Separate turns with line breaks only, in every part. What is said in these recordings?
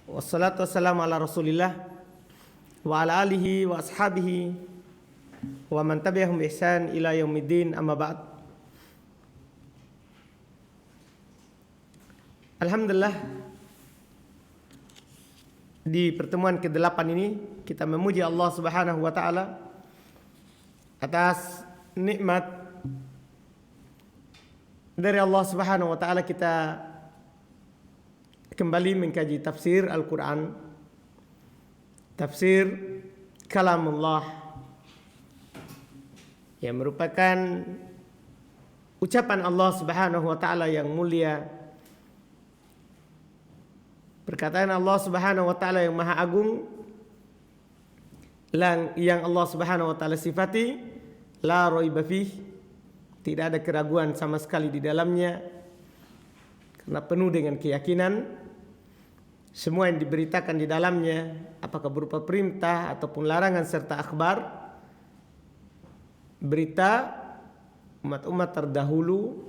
Wassalatu wassalamu ala Rasulillah wa ala alihi wa ashabihi wa man tabi'ahum bi ihsan ila yaumiddin, amma ba'd. Alhamdulillah, di pertemuan ke-8 ini kita memuji Allah Subhanahu wa taala atas nikmat dari Allah Subhanahu wa taala. Kita kembali mengkaji tafsir Al-Quran, tafsir Kalamullah, yang merupakan ucapan Allah Subhanahu wa taala yang mulia, perkataan Allah Subhanahu wa taala yang maha agung, yang Allah Subhanahu wa taala sifati la raiba fih, tidak ada keraguan sama sekali di dalamnya, karena penuh dengan keyakinan. Semua yang diberitakan di dalamnya, apakah berupa perintah ataupun larangan serta akhbar, berita umat-umat terdahulu,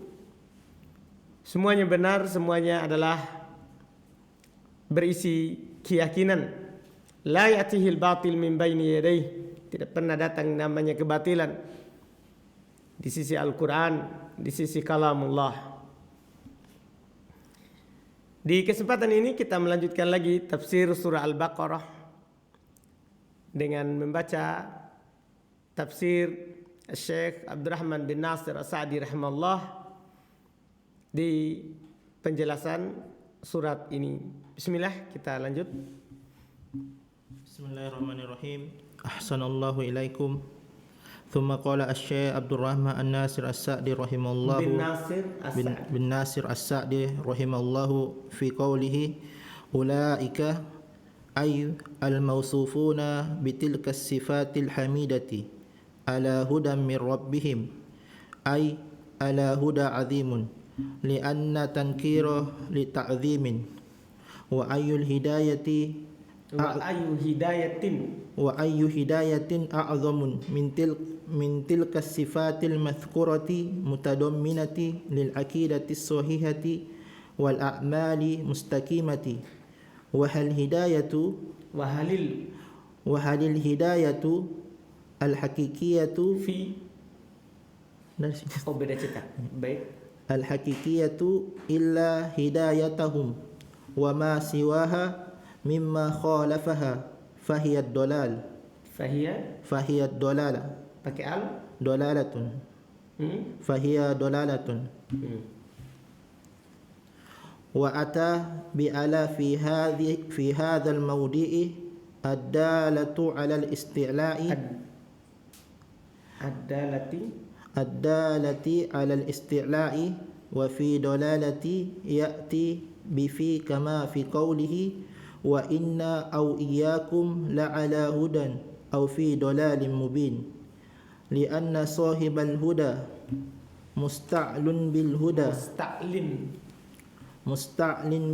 semuanya benar, semuanya adalah berisi keyakinan. La ya'tihil batil min baini yadayhi, tidak pernah datang namanya kebatilan di sisi Al-Quran, di sisi Kalamullah. Di kesempatan ini kita melanjutkan lagi tafsir surah Al-Baqarah dengan membaca tafsir Syekh Abdurrahman bin Nasir As-Sa'di rahimahullah di penjelasan surat ini. Bismillah, kita lanjut.
Bismillahirrahmanirrahim. Ahsanallahu ilaikum. ثم قال الشيخ عبد الرحمن الناصر السعدي رحمه الله بن ناصر السعدي رحمه الله في قوله أولئك أي الموصوفون بتلك الصفات الحميدة على هدى من ربهم، أي على هدى عظيم، لأن تنكيره لتعظيم، وأي الهداية وأي هداية أعظم من تلك الصفات المذكورة متضمنة للعقيدة الصحيحة والأعمال مستقيمة. وهل الهداية الحقيقية الحقيقية إلا هدايتهم، وما سواها مما خالفها فهي الضلال. فهي الضلالة.
Pakai al?
ضلالة. فهي ضلالة. وأتى بألا في هذا الموضع الدالة على الاستعلاء الدالة على الاستعلاء، وفي ضلالة يأتي بفي كما في قوله وإنا أو إياكم لعلى هدى أو في ضلال مبين، لأن صاحب الهدى مستعل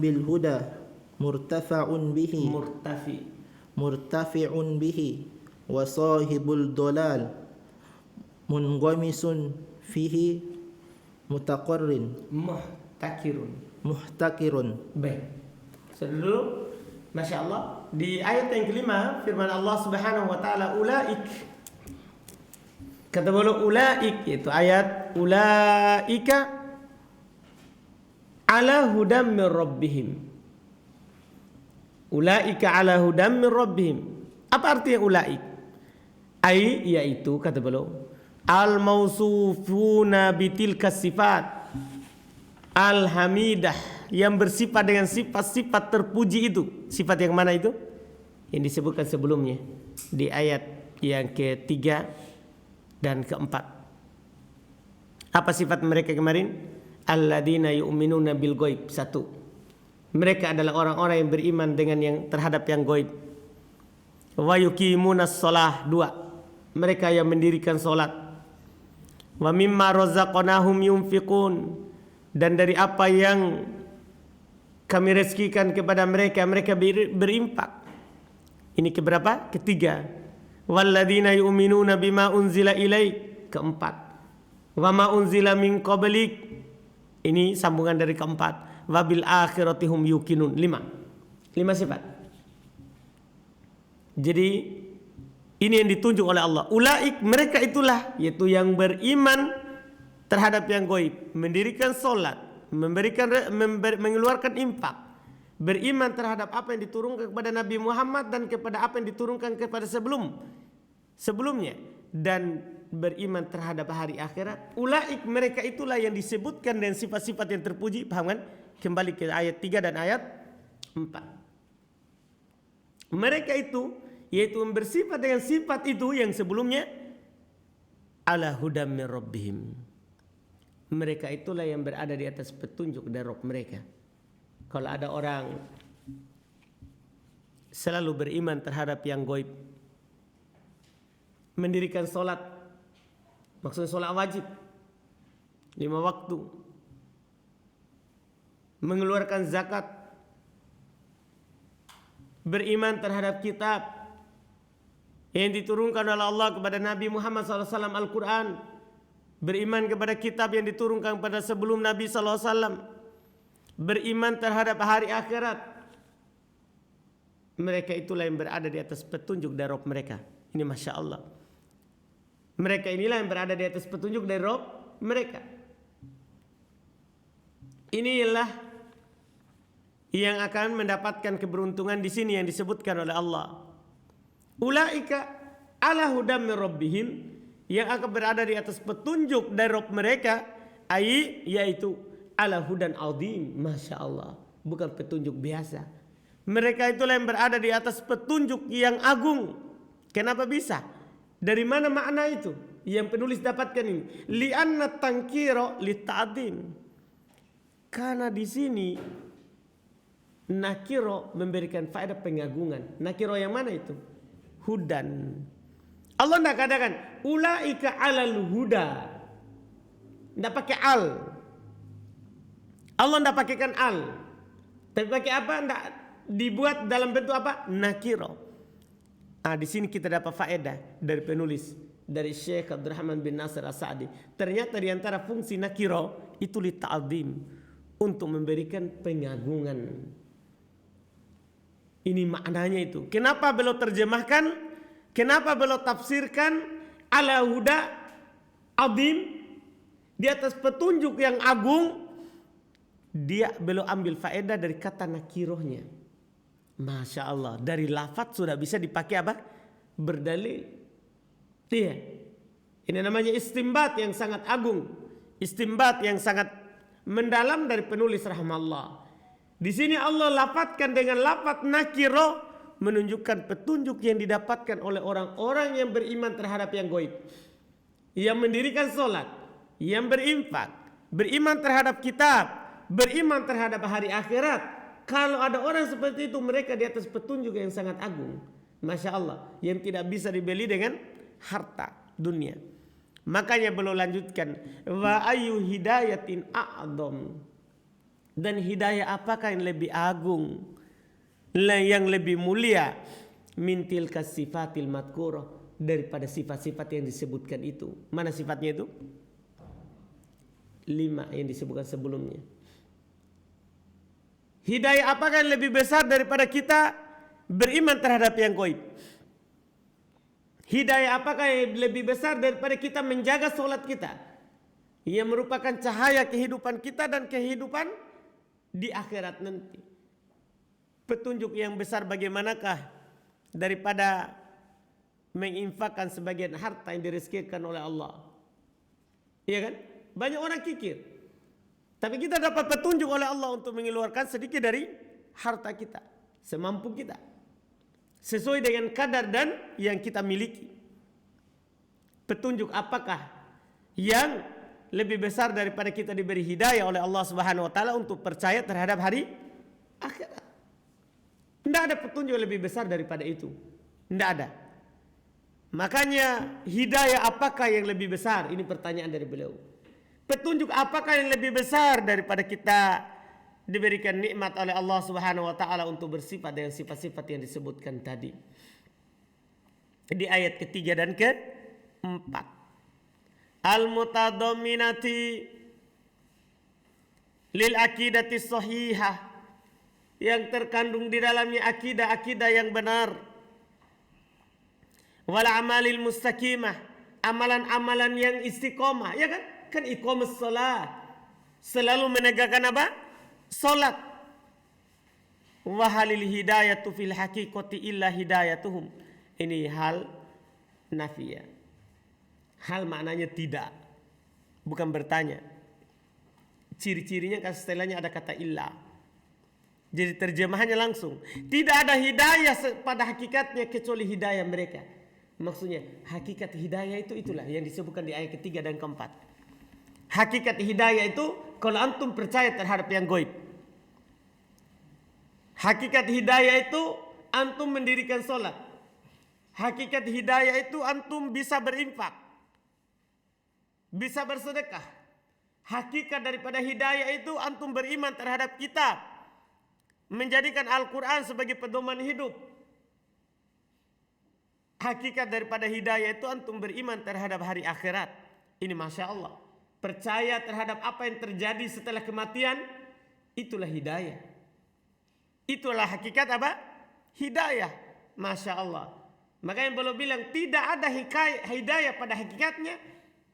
بالهدى مرتفع به، وصاحب الضلال منغمس فيه محتكر.
Baik. Dulu, Masya Allah, di ayat yang kelima firman Allah Subhanahu wa taala ulaik. Kata beliau ulaik, yaitu ayat ulaika ala hudam min rabbihim. Ulaika ala hudam min rabbihim. Apa artinya ulaik? Yaitu kata beliau al-mausufuna bitilka sifat al-hamidah, yang bersifat dengan sifat-sifat terpuji itu. Sifat yang mana itu? Yang disebutkan sebelumnya di ayat yang ketiga dan keempat. Apa sifat mereka kemarin? Alladzina yu'minuna bil ghaib. 1. Mereka adalah orang-orang yang beriman dengan yang terhadap yang ghaib. Wa yuqimunas shalah. 2. Mereka yang mendirikan salat. Wa mimma razaqnahum yunfiqun. Dan dari apa yang kami rezekikan kepada mereka, mereka berimpak. Ini keberapa? Ketiga. Walladzina yu'minuna bima unzila ilaik. Keempat. Wa ma unzila min qablik. Ini sambungan dari keempat. Wabil akhiratihum yuqinun. 5 sifat. Jadi ini yang ditunjuk oleh Allah. Ulaik, mereka itulah, yaitu yang beriman terhadap yang gaib, mendirikan solat, mengeluarkan infak, beriman terhadap apa yang diturunkan kepada Nabi Muhammad dan kepada apa yang diturunkan kepada sebelumnya, dan beriman terhadap hari akhirat. Ulaik, mereka itulah yang disebutkan dengan sifat-sifat yang terpuji. Paham kan? Kembali ke ayat 3 dan ayat 4. Mereka itu, yaitu bersifat dengan sifat itu yang sebelumnya, ala hudam min rabbihim. Mereka itulah yang berada di atas petunjuk dari Rabb mereka. Kalau ada orang selalu beriman terhadap yang gaib, mendirikan solat, maksudnya solat wajib 5 waktu, mengeluarkan zakat, beriman terhadap kitab yang diturunkan oleh Allah kepada Nabi Muhammad SAW, Al-Quran, beriman kepada kitab yang diturunkan pada sebelum Nabi SAW, beriman terhadap hari akhirat. Mereka itulah yang berada di atas petunjuk dari Rabb mereka. Ini Masya Allah. Mereka inilah yang berada di atas petunjuk dari Rabb mereka. Inilah yang akan mendapatkan keberuntungan di sini yang disebutkan oleh Allah. Ulaika ala hudam min rabbihim, yang akan berada di atas petunjuk dari Rabb mereka, yaitu ala hudan azim. Masya Allah, bukan petunjuk biasa. Mereka itulah yang berada di atas petunjuk yang agung. Kenapa bisa? Dari mana makna itu yang penulis dapatkan ini? Li'anna tankiro li ta'dim. Karena di sini nakiro memberikan faedah pengagungan. Nakiro yang mana itu? Hudan. Allah tidak katakan ulaika alal huda, tidak pakai al. Allah tidak pakaikan al, tapi pakai apa? Tidak dibuat dalam bentuk apa? Nakiro. Di sini kita dapat faedah dari penulis, dari Syekh Abdurrahman bin Nasir As-Sa'di. Ternyata di antara fungsi nakiro itu li ta'zim, untuk memberikan pengagungan. Ini maknanya itu. Kenapa beliau terjemahkan? Kenapa beliau tafsirkan ala huda azim, di atas petunjuk yang agung? Dia beliau ambil faedah dari kata nakirohnya. Masya Allah, dari lafaz sudah bisa dipakai apa? Berdalil. Iya. Ini namanya istimbat yang sangat agung, istimbat yang sangat mendalam dari penulis rahmatullah. Di sini Allah lafadzkan dengan lafaz nakiro, menunjukkan petunjuk yang didapatkan oleh orang-orang yang beriman terhadap yang gaib, yang mendirikan solat, yang berinfak, beriman terhadap kitab, beriman terhadap hari akhirat. Kalau ada orang seperti itu, mereka di atas petunjuk yang sangat agung, Masya Allah, yang tidak bisa dibeli dengan harta dunia. Makanya beliau lanjutkan, wa ayu hidayatin a'dham, dan hidayah apakah yang lebih agung, yang lebih mulia, mintil kasifatil madkurah, daripada sifat-sifat yang disebutkan itu. Mana sifatnya itu? 5 yang disebutkan sebelumnya. Hidayah apakah yang lebih besar daripada kita beriman terhadap yang gaib? Hidayah apakah yang lebih besar daripada kita menjaga solat kita, yang merupakan cahaya kehidupan kita dan kehidupan di akhirat nanti? Petunjuk yang besar bagaimanakah daripada menginfakkan sebagian harta yang direzekikan oleh Allah? Iya kan? Banyak orang kikir, tapi kita dapat petunjuk oleh Allah untuk mengeluarkan sedikit dari harta kita, semampu kita, sesuai dengan kadar dan yang kita miliki. Petunjuk apakah yang lebih besar daripada kita diberi hidayah oleh Allah Subhanahu wa taala untuk percaya terhadap hari akhirat? Tidak ada petunjuk lebih besar daripada itu. Tidak ada. Makanya hidayah apakah yang lebih besar? Ini pertanyaan dari beliau. Petunjuk apakah yang lebih besar daripada kita diberikan nikmat oleh Allah Subhanahu wa taala untuk bersifat dengan sifat-sifat yang disebutkan tadi di ayat ketiga dan keempat. Al-mutadamminati lil aqidati shahihah, yang terkandung di dalamnya akidah-akidah yang benar, Wal amalil mustaqimah, amalan-amalan yang istiqomah, ya kan? Kan iqamus shalah, selalu menegakkan apa? Salat. Wa halil hidayatu fil haqiqati illa hidayatuhum. Ini hal nafiyah. Hal maknanya tidak, bukan bertanya. Ciri-cirinya kan setelahnya ada kata illa. Jadi terjemahannya langsung, tidak ada hidayah pada hakikatnya kecuali hidayah mereka. Maksudnya hakikat hidayah itu itulah yang disebutkan di ayat ketiga dan keempat. Hakikat hidayah itu kalau antum percaya terhadap yang gaib. Hakikat hidayah itu antum mendirikan sholat. Hakikat hidayah itu antum bisa berinfak, bisa bersedekah. Hakikat daripada hidayah itu antum beriman terhadap kitab, menjadikan Al-Quran sebagai pedoman hidup. Hakikat daripada hidayah itu antum beriman terhadap hari akhirat. Ini Masya Allah. Percaya terhadap apa yang terjadi setelah kematian. Itulah hidayah. Itulah hakikat apa? Hidayah. Masya Allah. Makanya belum bilang tidak ada hidayah pada hakikatnya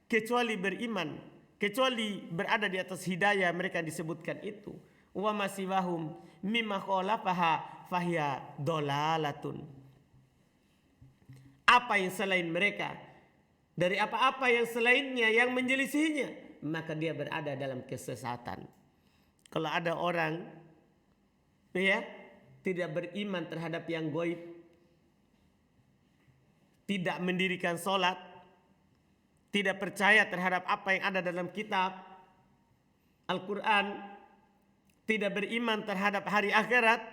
kecuali beriman, kecuali berada di atas hidayah mereka disebutkan itu. Wa masibahum mimma khalafaha fahiya dolalatun. Apa yang selain mereka, dari apa-apa yang selainnya yang menjelisihinya, maka dia berada dalam kesesatan. Kalau ada orang ya tidak beriman terhadap yang gaib, tidak mendirikan sholat, tidak percaya terhadap apa yang ada dalam kitab Al-Quran, tidak beriman terhadap hari akhirat,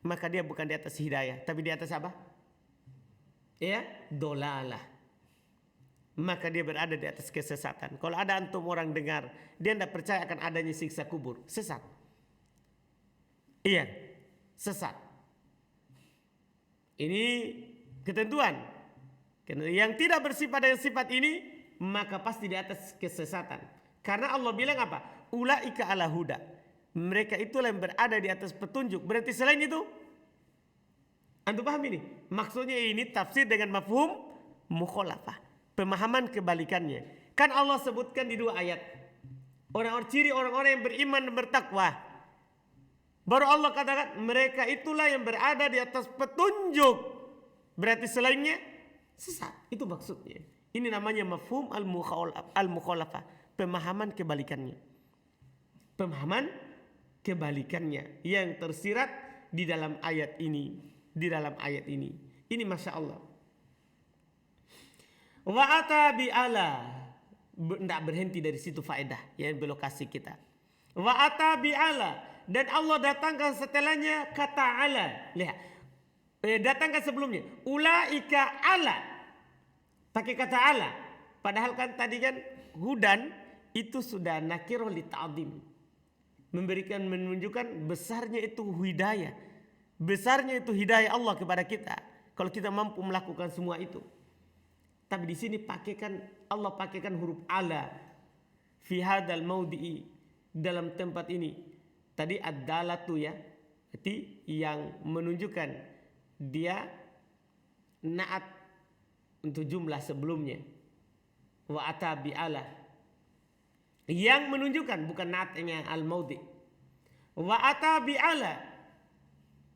maka dia bukan di atas hidayah, tapi di atas apa? Ya, dolalah. Maka dia berada di atas kesesatan. Kalau ada antum orang dengar, dia tidak percaya akan adanya siksa kubur, sesat. Iya, sesat. Ini ketentuan. Yang tidak bersifat dengan sifat ini, maka pasti di atas kesesatan. Karena Allah bilang apa? Ulaika ala huda. Mereka itulah yang berada di atas petunjuk. Berarti selain itu, antum paham ini? Maksudnya ini tafsir dengan mafhum mukhalafah, pemahaman kebalikannya. Kan Allah sebutkan di dua ayat orang-orang ciri orang-orang yang beriman dan bertakwa. Baru Allah katakan mereka itulah yang berada di atas petunjuk. Berarti selainnya sesat. Itu maksudnya. Ini namanya mafhum al-mukhalafah, pemahaman kebalikannya. Pemahaman kebalikannya yang tersirat di dalam ayat ini. Di dalam ayat ini. Ini Masya Allah. Wa ata bi'ala. Tidak berhenti dari situ faedah yang beliau kasih kita. Wa ata bi'ala. Dan Allah datangkan setelahnya kata ala. Lihat. Datangkan sebelumnya. Ulaika ala. Pakai kata ala. Padahal kan tadi kan hudan itu sudah nakirah li ta'zim. Menunjukkan besarnya itu hidayah. Besarnya itu hidayah Allah kepada kita. Kalau kita mampu melakukan semua itu. Tapi di sini Allah pakaikan huruf ala fi hadzal maudhi'i, dalam tempat ini. Tadi ad-dalatu ya. Berarti yang menunjukkan dia naat untuk jumlah sebelumnya. Wa ata bi ala. Yang menunjukkan bukan naatnya al-maudhi'. Wa ata bi ala.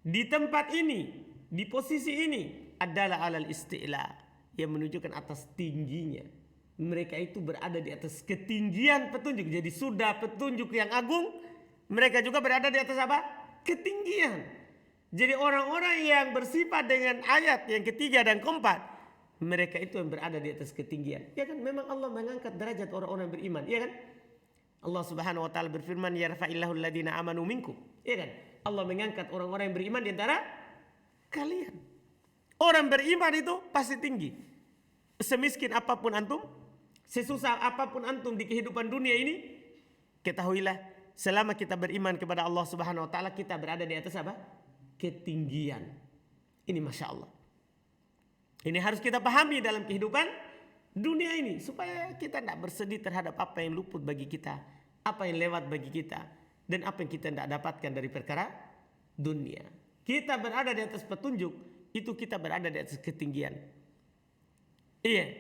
Di tempat ini, di posisi ini adalah alal isti'la, yang menunjukkan atas tingginya. Mereka itu berada di atas ketinggian petunjuk. Jadi sudah petunjuk yang agung, mereka juga berada di atas apa? Ketinggian. Jadi orang-orang yang bersifat dengan ayat yang ketiga dan keempat, mereka itu yang berada di atas ketinggian. Ya kan, memang Allah mengangkat derajat orang-orang yang beriman, ya kan? Allah Subhanahu wa taala berfirman, yarfa'illahu alladziina aamanu minkum. Ya kan? Allah mengangkat orang-orang yang beriman di antara kalian. Orang beriman itu pasti tinggi. Semiskin apapun antum, sesusah apapun antum di kehidupan dunia ini, ketahuilah selama kita beriman kepada Allah Subhanahu wa taala, kita berada di atas apa? Ketinggian. Ini Masya Allah. Ini harus kita pahami dalam kehidupan dunia ini, supaya kita tidak bersedih terhadap apa yang luput bagi kita, apa yang lewat bagi kita, dan apa yang kita tidak dapatkan dari perkara dunia. Kita berada di atas petunjuk, itu kita berada di atas ketinggian. Iya.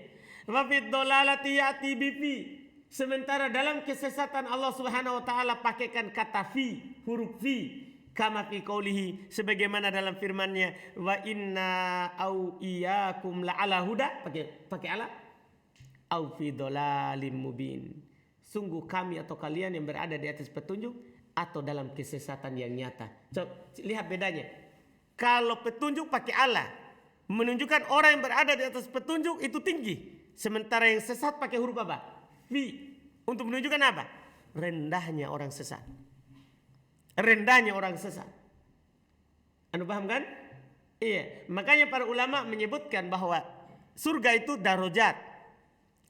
Wa fid dhalalati ya'ti bi fi. Sementara dalam kesesatan Allah Subhanahu wa taala pakaikan kata fi, huruf fi. Kama fi qoulihi, sebagaimana dalam firman-Nya, wa inna au iyyakum la'ala huda, pakai ala, au fi dhalalim mubin. Sungguh kami atau kalian yang berada di atas petunjuk atau dalam kesesatan yang nyata. Coba lihat bedanya. Kalau petunjuk pakai ala, menunjukkan orang yang berada di atas petunjuk itu tinggi. Sementara yang sesat pakai huruf apa? Fi. Untuk menunjukkan apa? Rendahnya orang sesat. Rendahnya orang sesat. Anda paham kan? Iya. Makanya para ulama menyebutkan bahwa surga itu darajat.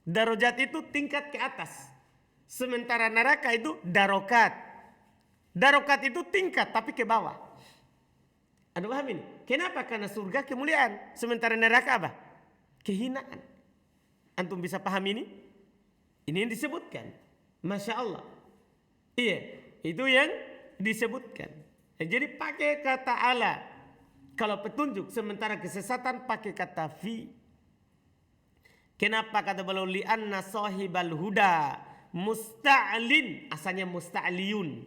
Darajat itu tingkat ke atas. Sementara neraka itu darokat. Darokat itu tingkat tapi ke bawah. Anda paham ini? Kenapa? Karena surga kemuliaan. Sementara neraka apa? Kehinaan. Antum bisa paham ini? Ini yang disebutkan. Masya Allah. Iya. Itu yang disebutkan. Jadi pakai kata ala kalau petunjuk, sementara kesesatan pakai kata fi. Kenapa kata beliau li'anna sahibal huda musta'lin, asalnya musta'liyun.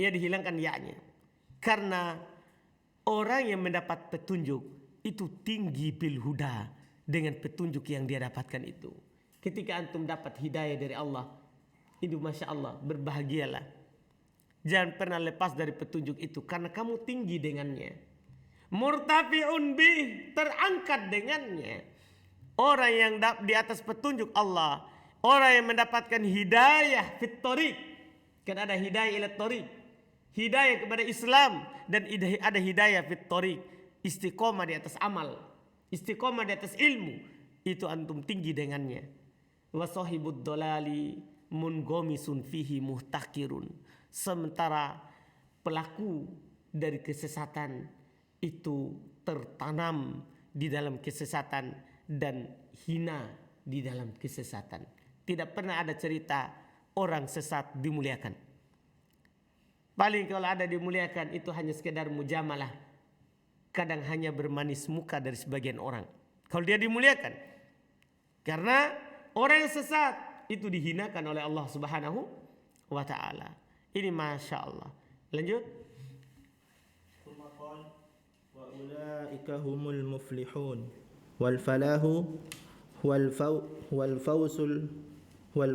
Ia dihilangkan ya-nya. Karena orang yang mendapat petunjuk itu tinggi bil huda dengan petunjuk yang dia dapatkan itu. Ketika antum dapat hidayah dari Allah, itu masya Allah, berbahagialah. Jangan pernah lepas dari petunjuk itu karena kamu tinggi dengannya. Murtafi'un bih, terangkat dengannya. Orang yang di atas petunjuk Allah, orang yang mendapatkan hidayah fit thoriq. Kan ada hidayah ila thoriq, hidayah kepada Islam, dan ada hidayah fit thoriq, istiqomah di atas amal, istiqomah di atas ilmu. Itu antum tinggi dengannya. Wa sahibud dolali mungomisun fihi muhtakirun. Sementara pelaku dari kesesatan itu tertanam di dalam kesesatan dan hina di dalam kesesatan. Tidak pernah ada cerita orang sesat dimuliakan. Paling kalau ada dimuliakan itu hanya sekedar mujamalah. Kadang hanya bermanis muka dari sebagian orang. Kalau dia dimuliakan. Karena orang yang sesat itu dihinakan oleh Allah Subhanahu wa ta'ala. Ini Masya Allah. Lanjut.
Wa ulaika humul muflihun wal falahu wal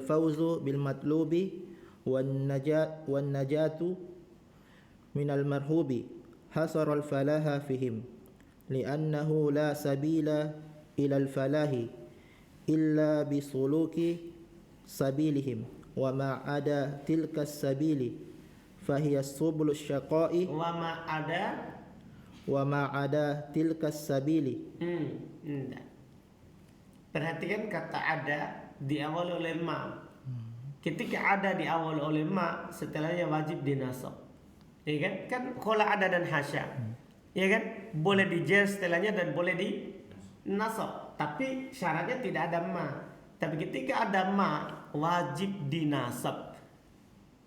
fawzu bil matlubi wan najatu minal marhubi hasara al falaha fihim li'annahu la sabila ila al falahi illa bisuluki sabilihim wa ma ada tilkas sabili fahiya subulus syaqai
Wa ma ada
tilkas sabili.
Perhatikan kata ada di awal oleh ma. Ketika ada di awal oleh ma, setelahnya wajib dinasab. Ya kan? Kan kola ada dan hasya. Ya kan? Boleh dijer setelahnya dan boleh di nasab. Tapi syaratnya tidak ada ma. Tapi ketika ada ma, wajib dinasab.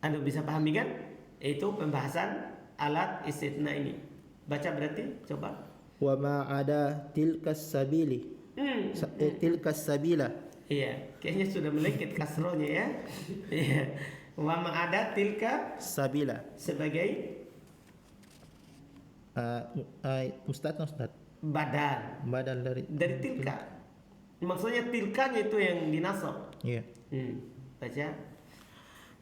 Anda bisa pahami kan? Itu pembahasan alat istitsna ini. Baca berarti, coba.
Wa ma ada tilkas sabili. Tilkas sabila.
Iya, kayaknya sudah melekit kasronya ya. Iya. Wa ma ada tilka
Sabila.
sebagai
Ustaz.
badan
Badan dari
tilka. Maksudnya tilkanya itu yang dinasab.
Iya.
Baca.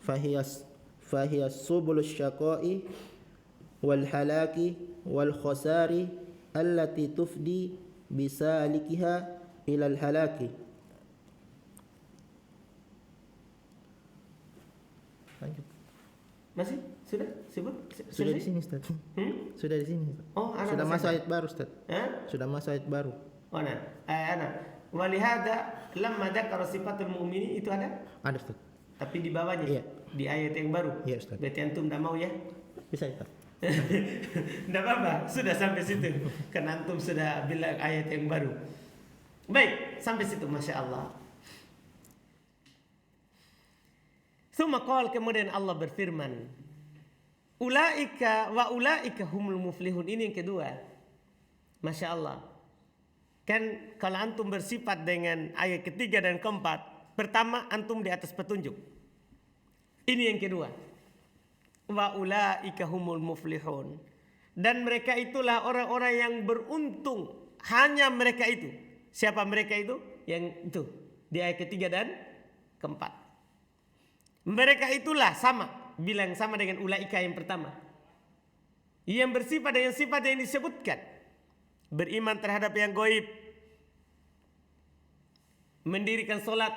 Fahiyas subulus syaqai wal halaki wal khasari allati tufdi bisalikiha ilal halaki. Lanjut.
Masih? Sudah? Sebut?
Sudah di sini, Ustaz. Sudah di sini.
Oh, anak
sudah
masih
masuk
ada?
ayat baru, Ustaz. Sudah masuk ayat baru.
Oh, ana. Walihada lamma dzakara sifatul mu'minin itu ada?
Ada, Ustaz.
Tapi di bawahnya.
Iya.
Di ayat yang baru.
Iya, Ustaz.
Berarti antum enggak mau ya?
Bisa, Ustaz.
Tidak apa-apa, sudah sampai situ. Karena antum sudah bilang ayat yang baru. Baik, sampai situ, Masya Allah. Sumakal kemudian Allah berfirman, ulaika humul muflihun. Ini yang kedua. Masya Allah. Kan kalau antum bersifat dengan ayat ketiga dan keempat, pertama antum di atas petunjuk. Ini yang kedua. Wa ulaika humul muflihun. Dan mereka itulah orang-orang yang beruntung. Hanya mereka itu. Siapa mereka itu? Yang itu di ayat ketiga dan keempat. Mereka itulah sama, bilang sama dengan ulaika yang pertama, yang bersifat dengan sifat yang disebutkan. Beriman terhadap yang gaib, mendirikan solat,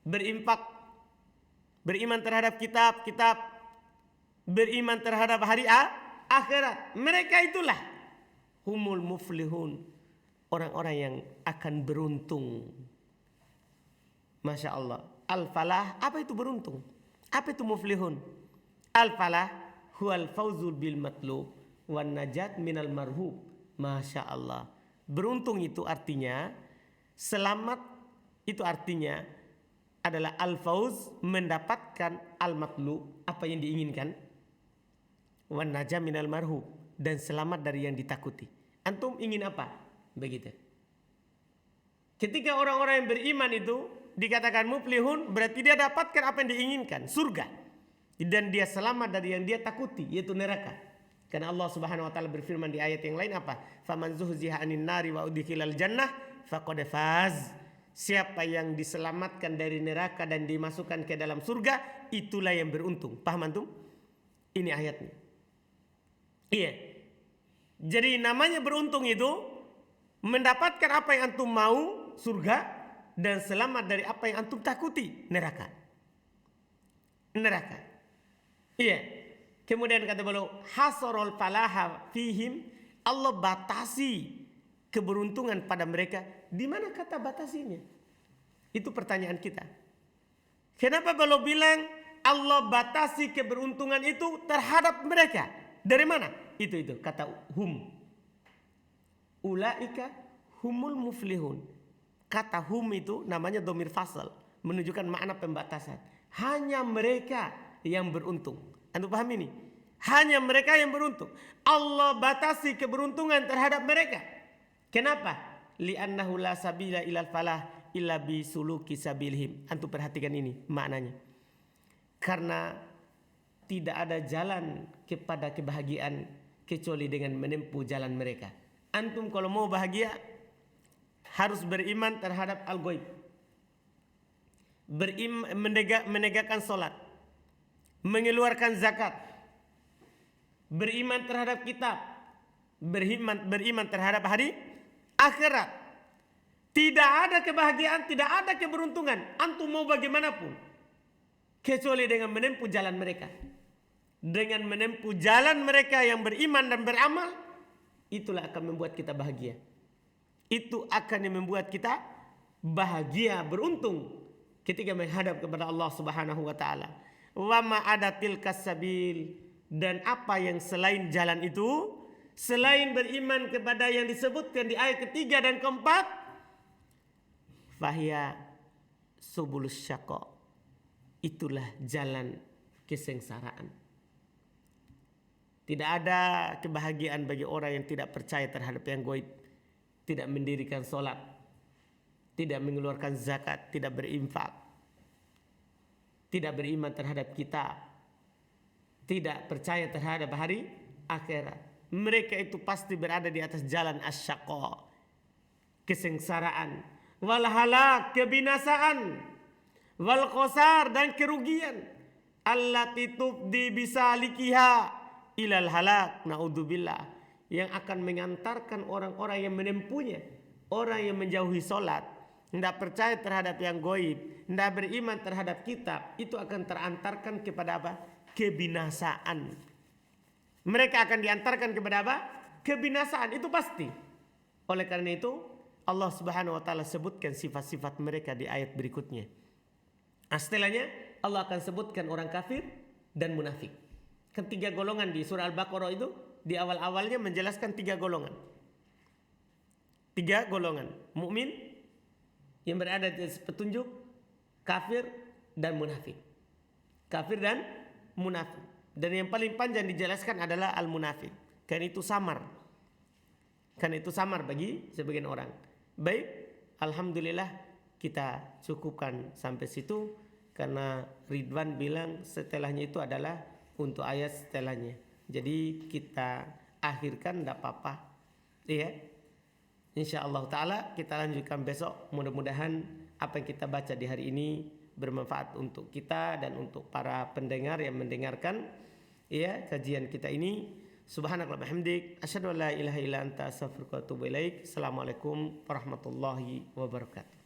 berinfak, beriman terhadap kitab-kitab, beriman terhadap hari akhirat. Mereka itulah humul muflihun, orang-orang yang akan beruntung. Masya Allah. Al-falah, apa itu beruntung? Apa itu muflihun? Al-falah huwal fawzul bil matlub wan najat minal marhub. Masya Allah. Beruntung itu artinya, selamat itu artinya adalah al-fawz, mendapatkan al-matlub, apa yang diinginkan, wan najat minal marhub, dan selamat dari yang ditakuti. Antum ingin apa? Begitu. Ketika orang-orang yang beriman itu dikatakan muflihun, berarti dia dapatkan apa yang diinginkan, surga. Dan dia selamat dari yang dia takuti, yaitu neraka. Karena Allah Subhanahu wa taala berfirman di ayat yang lain apa? Faman zuhziha 'anil nari wa udkhilal jannah faqad faz. Siapa yang diselamatkan dari neraka dan dimasukkan ke dalam surga, itulah yang beruntung. Paham antum? Ini ayatnya. Iya. Jadi namanya beruntung itu mendapatkan apa yang antum mau, surga, dan selamat dari apa yang antum takuti, neraka. Neraka. Iya. Kemudian kata beliau, hasarul falaha fihim, Allah batasi keberuntungan pada mereka. Di mana kata batasinya? Itu pertanyaan kita. Kenapa beliau bilang Allah batasi keberuntungan itu terhadap mereka? Dari mana? Itu kata hum. Ulaika humul muflihun. Kata hum itu namanya dhamir fasal, menunjukkan makna pembatasan. Hanya mereka yang beruntung. Anda paham ini? Hanya mereka yang beruntung. Allah batasi keberuntungan terhadap mereka. Kenapa? Li'annahu la sabila ilal falah illa bisuluki sabilihim. Antum perhatikan ini maknanya. Karena tidak ada jalan kepada kebahagiaan kecuali dengan menempuh jalan mereka. Antum kalau mau bahagia harus beriman terhadap al-ghaib. Menegakkan salat, mengeluarkan zakat, beriman terhadap kitab, beriman terhadap hari akhirat. Tidak ada kebahagiaan, tidak ada keberuntungan antum mau bagaimanapun kecuali dengan menempuh jalan mereka. Dengan menempuh jalan mereka yang beriman dan beramal, itulah akan membuat kita bahagia. Itu akan membuat kita bahagia, beruntung ketika menghadap kepada Allah Subhanahu wa taala. Wa ma adatil kasabil, dan apa yang selain jalan itu, selain beriman kepada yang disebutkan di ayat ketiga dan keempat, fahiya subulus syaqa, itulah jalan kesengsaraan. Tidak ada kebahagiaan bagi orang yang tidak percaya terhadap yang gaib, tidak mendirikan solat, tidak mengeluarkan zakat, tidak berinfak, tidak beriman terhadap kitab, tidak percaya terhadap hari akhirat. Mereka itu pasti berada di atas jalan asyaqa, kesengsaraan, wal halak, kebinasaan, wal khosar, dan kerugian. Allati tubdi bisalikiha ilal halak, naudzubillah, yang akan mengantarkan orang-orang yang menempuhnya, orang yang menjauhi solat, tidak percaya terhadap yang gaib, tidak beriman terhadap kitab, itu akan terantarkan kepada apa? Kebinasaan. Mereka akan diantarkan kepada apa? Kebinasaan, itu pasti. Oleh karena itu Allah Subhanahu wa taala sebutkan sifat-sifat mereka di ayat berikutnya. Setelahnya Allah akan sebutkan orang kafir dan munafik. Kan 3 golongan di surah Al-Baqarah itu di awal-awalnya menjelaskan 3 golongan. 3 golongan, mukmin yang berada di petunjuk, kafir dan munafik. Kafir dan munafik. Dan yang paling panjang dijelaskan adalah al-munafik. Karena itu samar. Karena itu samar bagi sebagian orang. Baik, alhamdulillah kita cukupkan sampai situ karena Ridwan bilang setelahnya itu adalah untuk ayat setelahnya. Jadi kita akhirkan tidak apa-apa. Iya. Insyaallah taala kita lanjutkan besok. Mudah-mudahan apa yang kita baca di hari ini bermanfaat untuk kita dan untuk para pendengar yang mendengarkan ya kajian kita ini. Subhanakallahumma bihamdik asyhadu an la ilaha illa anta astaghfiruka wa atubu ilaik. Assalamualaikum warahmatullahi wabarakatuh.